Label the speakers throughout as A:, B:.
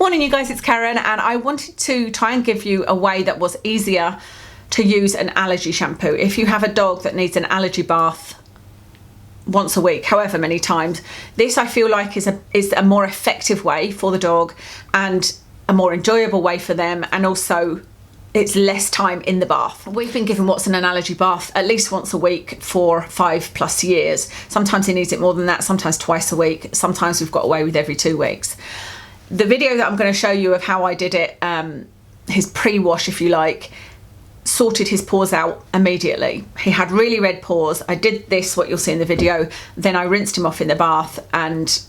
A: Morning you guys, it's Karen, and I wanted to try and give you a way that was easier to use an allergy shampoo. If you have a dog that needs an allergy bath once a week, however many times, this I feel like is a more effective way for the dog and a more enjoyable way for them, and also it's less time in the bath. We've been given Watson an allergy bath at least once a week for 5+ years. Sometimes he needs it more than that, sometimes twice a week, sometimes we've got away with every 2 weeks. The video that I'm going to show you of how I did it, his pre-wash if you like, sorted his pores out immediately. He had really red pores. I did this, what you'll see in the video, then I rinsed him off in the bath and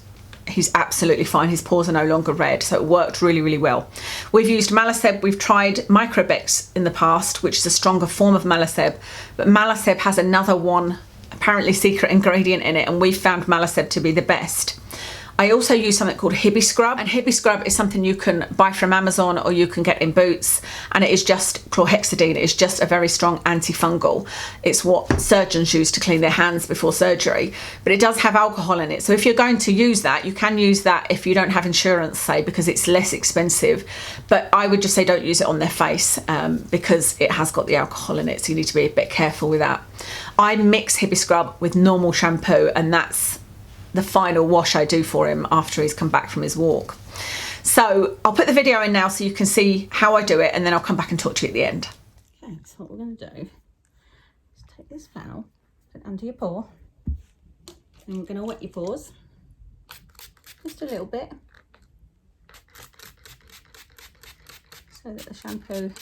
A: he's absolutely fine. His pores are no longer red, so it worked really, really well. We've used Malaseb, we've tried Microbex in the past, which is a stronger form of Malaseb, but Malaseb has another one, apparently secret ingredient in it, and we found Malaseb to be the best. I also use something called Hibby Scrub, and Hibby Scrub is something you can buy from Amazon or you can get in Boots, and it is just chlorhexidine. It's just a very strong antifungal. It's what surgeons use to clean their hands before surgery, but it does have alcohol in it. So if you're going to use that, you can use that if you don't have insurance, say, because it's less expensive, but I would just say don't use it on their face because it has got the alcohol in it, so you need to be a bit careful with that. I mix Hibby Scrub with normal shampoo, and that's the final wash I do for him after he's come back from his walk. So I'll put the video in now so you can see how I do it, and then I'll come back and talk to you at the end. Okay, so what we're going to do is take this flannel, put it under your paw, and we're going to wet your paws just a little bit so that the shampoo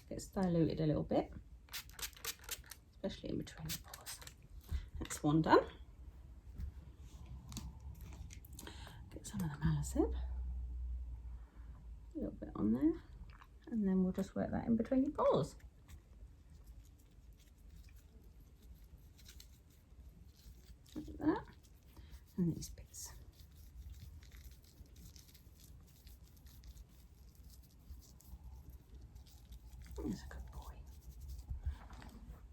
A: gets diluted a little bit, especially in between the paws. That's one done. Some of the Malaseb, a little bit on there, and then we'll just work that in between your paws. Like that, and these bits. That's a good boy.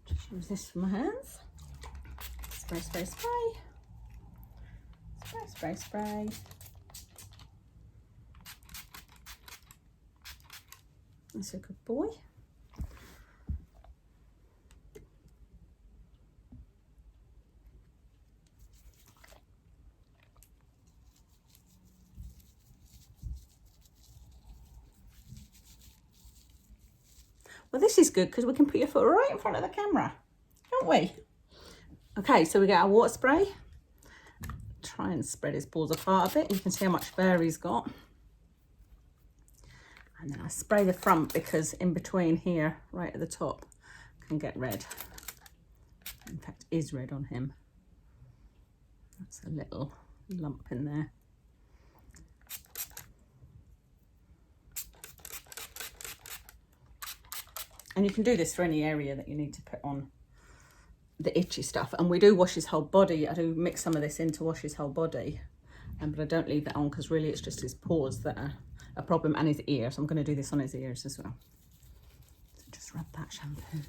A: Just use this for my hands. Spray, spray, spray. Spray, spray, spray. That's a good boy. Well, this is good because we can put your foot right in front of the camera, can't we? Okay, so we get our water spray. Try and spread his paws apart a bit. You can see how much fur he's got. And then I spray the front because in between here, right at the top, can get red. In fact, is red on him. That's a little lump in there. And you can do this for any area that you need to put on the itchy stuff. And we do wash his whole body. I do mix some of this in to wash his whole body, but I don't leave that on because really it's just his paws that are a problem, and his ears. I'm going to do this on his ears as well. So just rub that shampoo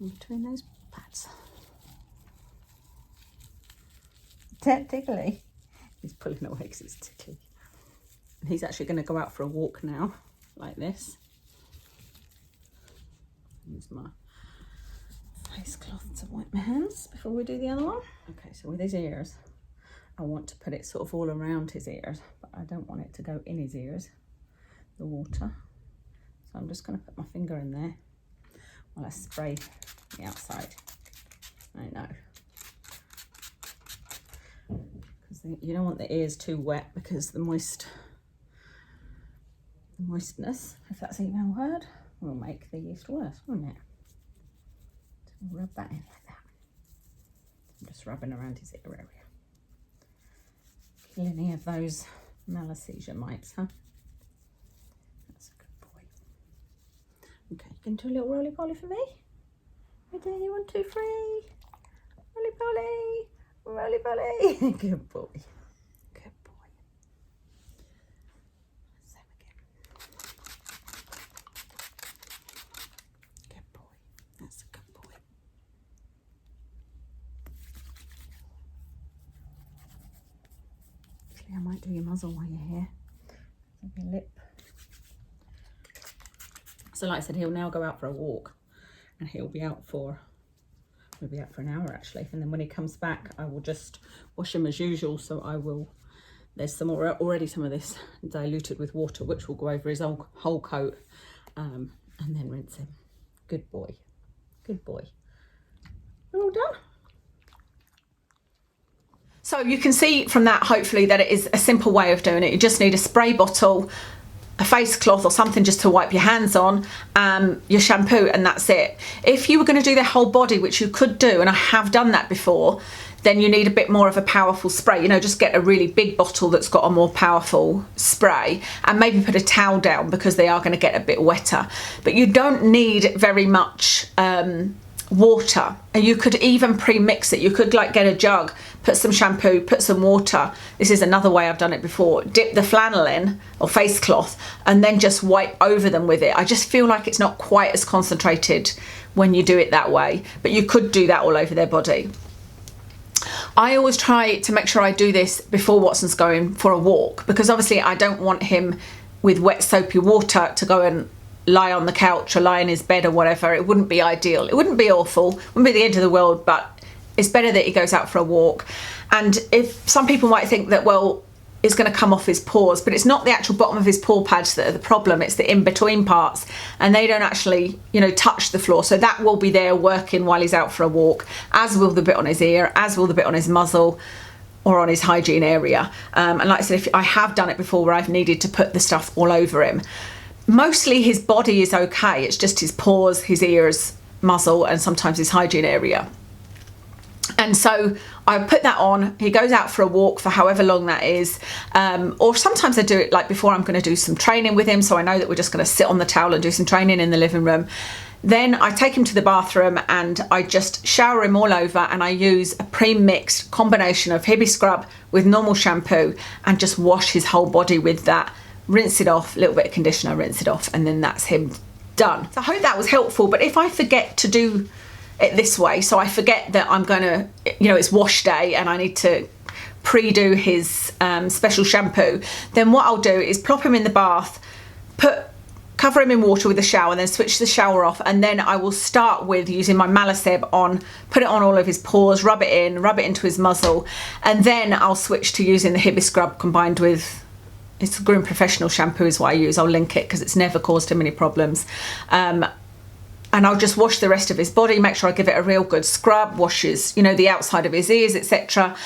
A: in between those pads. Tickly. He's pulling away because it's tickly. And he's actually going to go out for a walk now, like this. Use my face cloth to wipe my hands before we do the other one. Okay, so with his ears, I want to put it sort of all around his ears, but I don't want it to go in his ears, the water. So I'm just going to put my finger in there while I spray the outside. I know. Because you don't want the ears too wet because the moistness, if that's even a word, will make the yeast worse, won't it? So we'll rub that in like that. I'm just rubbing around his ear area. Kill any of those malassezia mites, huh? That's a good boy. Okay, you can do a little roly-poly for me? Ready, 1, 2, 3. Roly-poly, roly-poly. Good boy. Good boy. Same again. Good boy. That's a good boy. I might do your muzzle while you're here. Your lip. So like I said, he'll now go out for a walk, and he'll be out for an hour actually, and then when he comes back I will just wash him as usual. So I will, there's some already some of this diluted with water which will go over his whole coat, and then rinse him. Good boy, good boy. We're all done. So you can see from that hopefully that it is a simple way of doing it. You just need a spray bottle, a face cloth or something just to wipe your hands on, your shampoo, and that's it. If you were going to do the whole body, which you could do, and I have done that before, then you need a bit more of a powerful spray. You know, just get a really big bottle that's got a more powerful spray, and maybe put a towel down because they are going to get a bit wetter. But you don't need very much water, and you could even pre-mix it. You could like get a jug, put some shampoo, put some water. This is another way I've done it before. Dip the flannel in, or face cloth, and then just wipe over them with it. I just feel like it's not quite as concentrated when you do it that way, but you could do that all over their body. I always try to make sure I do this before Watson's going for a walk, because obviously I don't want him with wet soapy water to go and lie on the couch or lie in his bed or whatever. It wouldn't be ideal. It wouldn't be awful, wouldn't be the end of the world, but it's better that he goes out for a walk. And if some people might think that, well, it's going to come off his paws, but it's not the actual bottom of his paw pads that are the problem, it's the in-between parts, and they don't actually, you know, touch the floor. So that will be there working while he's out for a walk, as will the bit on his ear, as will the bit on his muzzle or on his hygiene area. And like I said, I have done it before where I've needed to put the stuff all over him. Mostly his body is okay, it's just his paws, his ears, muzzle, and sometimes his hygiene area. And so I put that on, he goes out for a walk for however long that is, or sometimes I do it like before I'm going to do some training with him, so I know that we're just going to sit on the towel and do some training in the living room. Then I take him to the bathroom and I just shower him all over, and I use a pre-mixed combination of Hibby Scrub with normal shampoo and just wash his whole body with that. Rinse it off, a little bit of conditioner, rinse it off, and then that's him done. So I hope that was helpful, but if I forget to do it this way, so I forget that I'm gonna, you know, it's wash day and I need to pre-do his special shampoo, then what I'll do is plop him in the bath, cover him in water with a shower, then switch the shower off, and then I will start with using my Malaseb on, put it on all of his paws, rub it into his muzzle, and then I'll switch to using the Hibby Scrub combined with, it's Groom Professional shampoo is what I use. I'll link it because it's never caused him any problems. And I'll just wash the rest of his body, make sure I give it a real good scrub, wash his, you know, the outside of his ears, etc.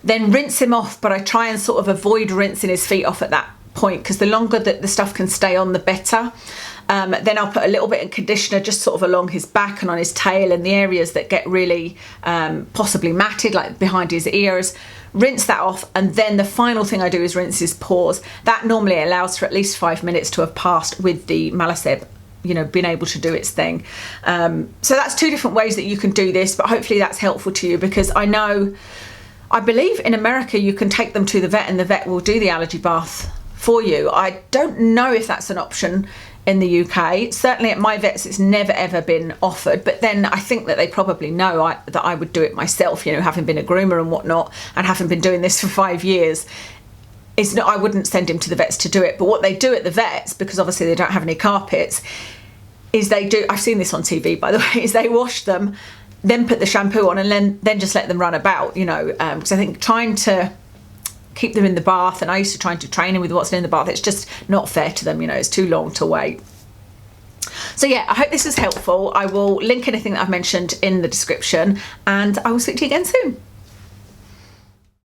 A: Then rinse him off, but I try and sort of avoid rinsing his feet off at that point, because the longer that the stuff can stay on, the better. Then I'll put a little bit of conditioner just sort of along his back and on his tail and the areas that get really possibly matted, like behind his ears. Rinse that off, and then the final thing I do is rinse his paws. That normally allows for at least 5 minutes to have passed with the Malaseb, you know, being able to do its thing. So that's two different ways that you can do this, but hopefully that's helpful to you, because I believe in America you can take them to the vet and the vet will do the allergy bath for you. I don't know if that's an option in the UK. Certainly at my vets it's never ever been offered, but then I think that they probably know that I would do it myself, you know, having been a groomer and whatnot, and having been doing this for 5 years. It's not, I wouldn't send him to the vets to do it, but what they do at the vets, because obviously they don't have any carpets, is they do, I've seen this on TV by the way, is they wash them, then put the shampoo on, and then just let them run about, you know, because I think trying to keep them in the bath, and I used to try to train him with Watson in the bath, it's just not fair to them, you know, it's too long to wait. So yeah, I hope this is helpful. I will link anything that I've mentioned in the description, and I will speak to you again soon.